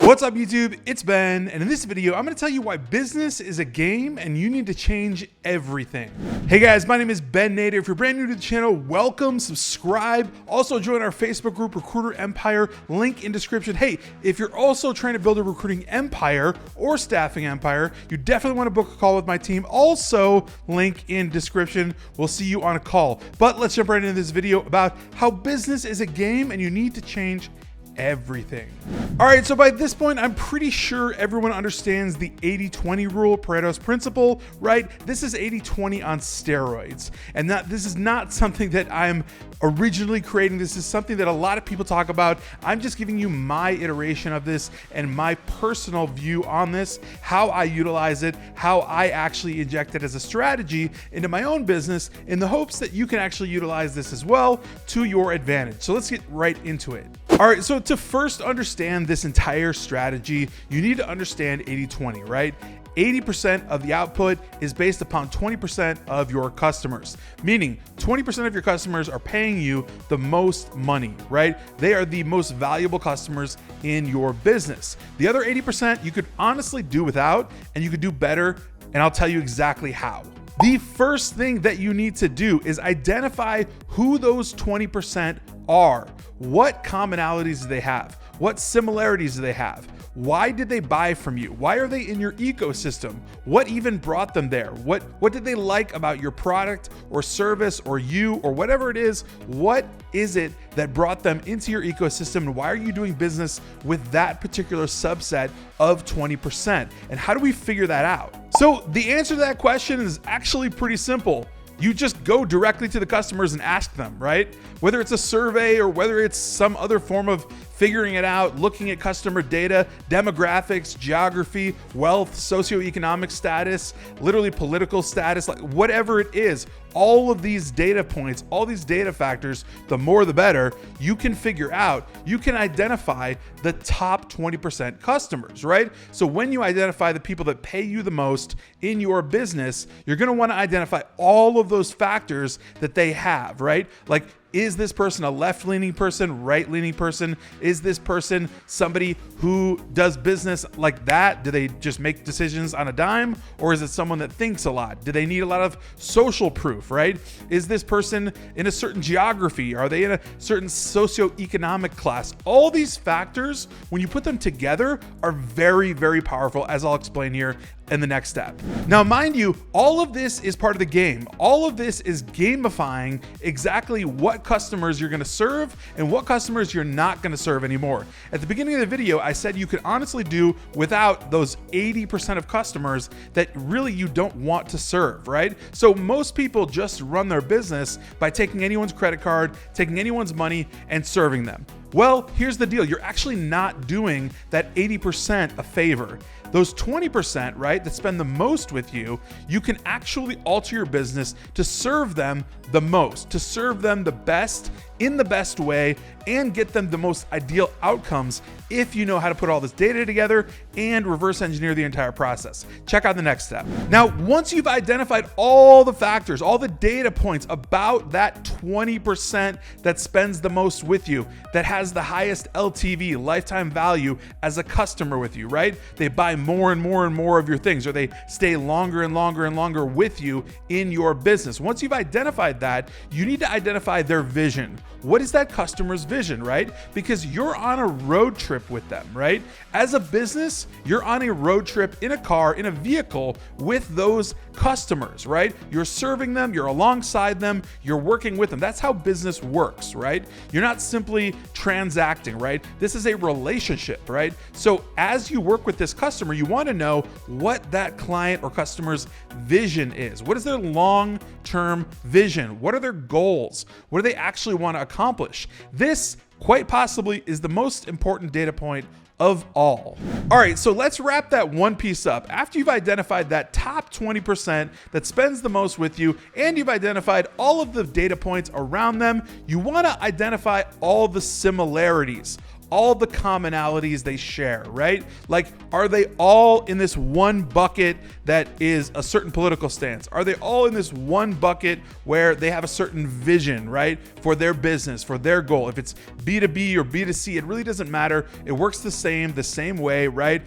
What's up YouTube? It's Ben, and in this video, I'm gonna tell you why business is a game and you need to change everything. Hey guys, my name is Ben Nader. If you're brand new to the channel, welcome, subscribe. Also join our Facebook group, Recruiter Empire, link in description. Hey, if you're also trying to build a recruiting empire or staffing empire, you definitely wanna book a call with my team. Also, link in description. We'll see you on a call. But let's jump right into this video about how business is a game and you need to change everything. All right, so by this point, I'm pretty sure everyone understands the 80-20 rule, Pareto's principle, right? This is 80-20 on steroids. And this is not something that I'm originally creating. This is something that a lot of people talk about. I'm just giving you my iteration of this and my personal view on this, how I utilize it, how I actually inject it as a strategy into my own business in the hopes that you can actually utilize this as well to your advantage. So let's get right into it. All right, so to first understand this entire strategy, you need to understand 80-20, right? 80% of the output is based upon 20% of your customers, meaning 20% of your customers are paying you the most money, right? They are the most valuable customers in your business. The other 80% you could honestly do without, and you could do better, and I'll tell you exactly how. The first thing that you need to do is identify who those 20% are. What commonalities do they have? What similarities do they have? Why did they buy from you? Why are they in your ecosystem? What even brought them there? What did they like about your product or service or you or whatever it is? What is it that brought them into your ecosystem, and why are you doing business with that particular subset of 20%? And how do we figure that out? So the answer to that question is actually pretty simple. You just go directly to the customers and ask them, right? Whether it's a survey or whether it's some other form of figuring it out, looking at customer data, demographics, geography, wealth, socioeconomic status, literally political status, like whatever it is, all of these data points, all these data factors, the more the better, you can figure out, you can identify the top 20% customers, right? So when you identify the people that pay you the most in your business, you're gonna wanna identify all of those factors that they have, right? Like, is this person a left-leaning person, right-leaning person? Is this person somebody who does business like that? Do they just make decisions on a dime? Or is it someone that thinks a lot? Do they need a lot of social proof, right? Is this person in a certain geography? Are they in a certain socioeconomic class? All these factors, when you put them together, are very, very powerful, as I'll explain here in the next step. Now, mind you, all of this is part of the game. All of this is gamifying exactly what customers you're gonna serve and what customers you're not gonna serve anymore. At the beginning of the video, I said you could honestly do without those 80% of customers that really you don't want to serve, right? So most people just run their business by taking anyone's credit card, taking anyone's money, and serving them. Well, here's the deal. You're actually not doing that 80% a favor. Those 20%, right, that spend the most with you, you can actually alter your business to serve them the most, to serve them the best in the best way, and get them the most ideal outcomes if you know how to put all this data together and reverse engineer the entire process. Check out the next step. Now, once you've identified all the factors, all the data points about that 20% that spends the most with you, that has the highest LTV, lifetime value as a customer with you, right? They buy more and more and more of your things, or they stay longer and longer and longer with you in your business. Once you've identified that, you need to identify their vision. What is that customer's vision, right? Because you're on a road trip with them, right? As a business, you're on a road trip in a car, in a vehicle with those customers, right? You're serving them, you're alongside them, you're working with them. That's how business works, right? You're not simply transacting, right? This is a relationship, right? So as you work with this customer, you want to know what that client or customer's vision is. What is their long-term vision? What are their goals? What do they actually want to accomplish? This quite possibly is the most important data point of all. All right, so let's wrap that one piece up. After you've identified that top 20% that spends the most with you, and you've identified all of the data points around them, you wanna identify all the similarities, all the commonalities they share, right? Like, are they all in this one bucket that is a certain political stance? Are they all in this one bucket where they have a certain vision, right? For their business, for their goal. If it's B2B or B2C, it really doesn't matter. It works the same way, right?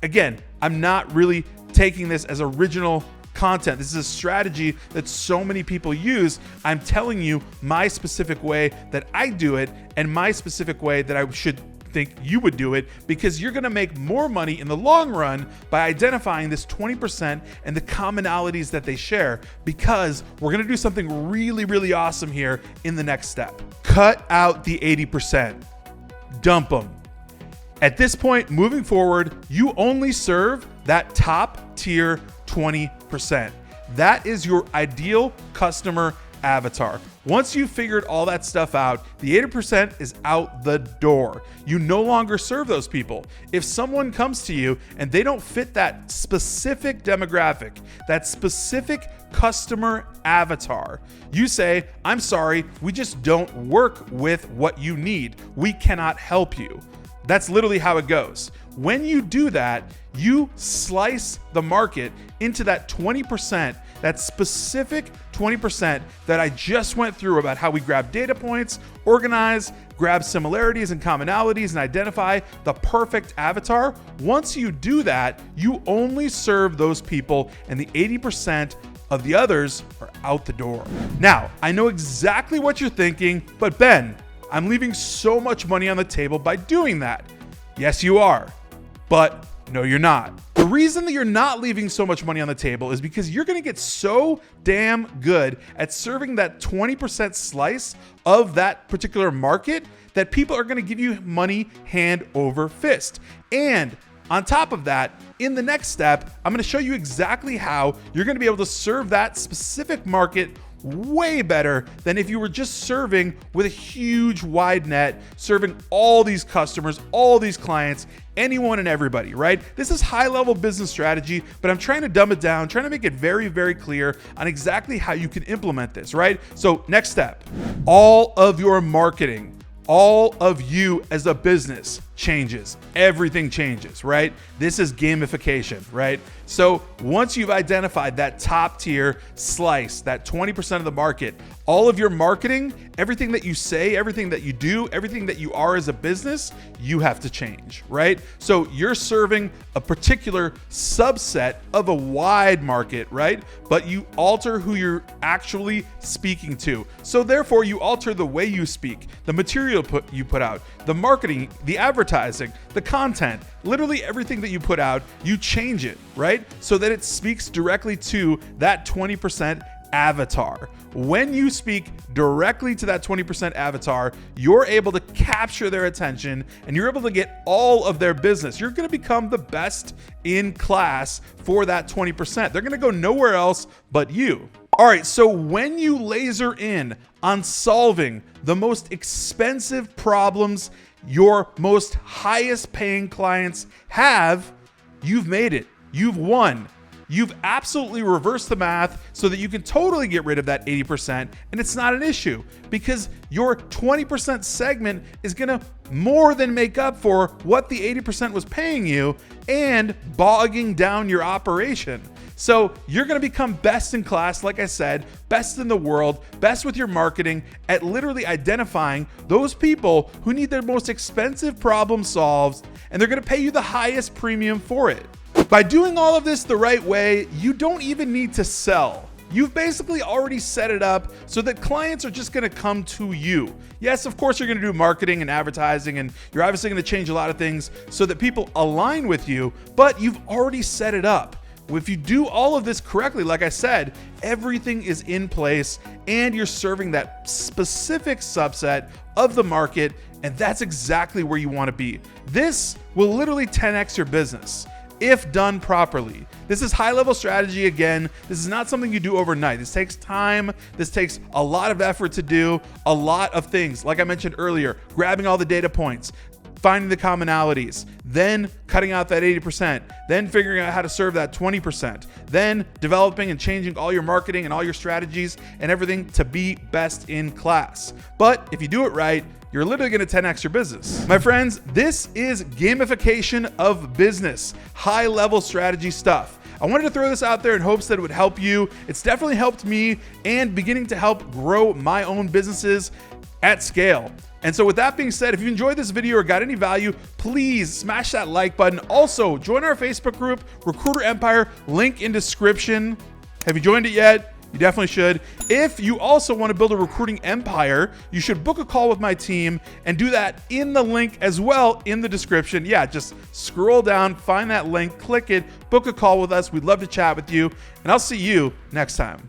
Again, I'm not really taking this as original content. This is a strategy that so many people use. I'm telling you my specific way that I do it and my specific way that I should think you would do it, because you're going to make more money in the long run by identifying this 20% and the commonalities that they share, because we're going to do something really, really awesome here in the next step. Cut out the 80%. Dump them. At this point, moving forward, you only serve that top tier 20%. That is your ideal customer avatar. Once you've figured all that stuff out, the 80% is out the door. You no longer serve those people. If someone comes to you and they don't fit that specific demographic, that specific customer avatar, you say, I'm sorry, we just don't work with what you need. We cannot help you. That's literally how it goes. When you do that, you slice the market into that 20%, that specific 20% that I just went through about how we grab data points, organize, grab similarities and commonalities, and identify the perfect avatar. Once you do that, you only serve those people, and the 80% of the others are out the door. Now, I know exactly what you're thinking, but Ben, I'm leaving so much money on the table by doing that. Yes, you are, but no, you're not. The reason that you're not leaving so much money on the table is because you're going to get so damn good at serving that 20% slice of that particular market that people are going to give you money hand over fist. And on top of that, in the next step, I'm going to show you exactly how you're going to be able to serve that specific market way better than if you were just serving with a huge wide net, serving all these customers, all these clients, anyone and everybody, right? This is high level business strategy, but I'm trying to dumb it down, trying to make it very, very clear on exactly how you can implement this, right? So next step, all of your marketing, all of you as a business changes. Everything changes, right? This is gamification, right? So once you've identified that top tier slice, that 20% of the market, all of your marketing, everything that you say, everything that you do, everything that you are as a business, you have to change, right? So you're serving a particular subset of a wide market, right? But you alter who you're actually speaking to. So therefore you alter the way you speak, the material you put out, the marketing, the advertising, the content, literally everything that you put out, you change it, right? So that it speaks directly to that 20% avatar. When you speak directly to that 20% avatar, you're able to capture their attention and you're able to get all of their business. You're going to become the best in class for that 20%. They're going to go nowhere else but you. All right, so when you laser in on solving the most expensive problems your most highest paying clients have, you've made it. You've won. You've absolutely reversed the math so that you can totally get rid of that 80%, and it's not an issue because your 20% segment is going to more than make up for what the 80% was paying you and bogging down your operation. So you're going to become best in class, like I said, best in the world, best with your marketing at literally identifying those people who need their most expensive problem solved, and they're going to pay you the highest premium for it. By doing all of this the right way, you don't even need to sell. You've basically already set it up so that clients are just going to come to you. Yes, of course, you're going to do marketing and advertising, and you're obviously going to change a lot of things so that people align with you, but you've already set it up. If you do all of this correctly, like I said, everything is in place and you're serving that specific subset of the market, and that's exactly where you want to be. This will literally 10x your business if done properly. This is high-level strategy. Again, this is not something you do overnight. This takes time. This takes a lot of effort to do, a lot of things. Like I mentioned earlier, grabbing all the data points, finding the commonalities, then cutting out that 80%, then figuring out how to serve that 20%, then developing and changing all your marketing and all your strategies and everything to be best in class. But if you do it right, you're literally going to 10x your business. My friends, this is gamification of business, high level strategy stuff. I wanted to throw this out there in hopes that it would help you. It's definitely helped me and beginning to help grow my own businesses at scale. And so with that being said, if you enjoyed this video or got any value, please smash that like button. Also, join our Facebook group, Recruiter Empire, link in description. Have you joined it yet? You definitely should. If you also want to build a recruiting empire, you should book a call with my team and do that in the link as well in the description. Yeah, just scroll down, find that link, click it, book a call with us. We'd love to chat with you, and I'll see you next time.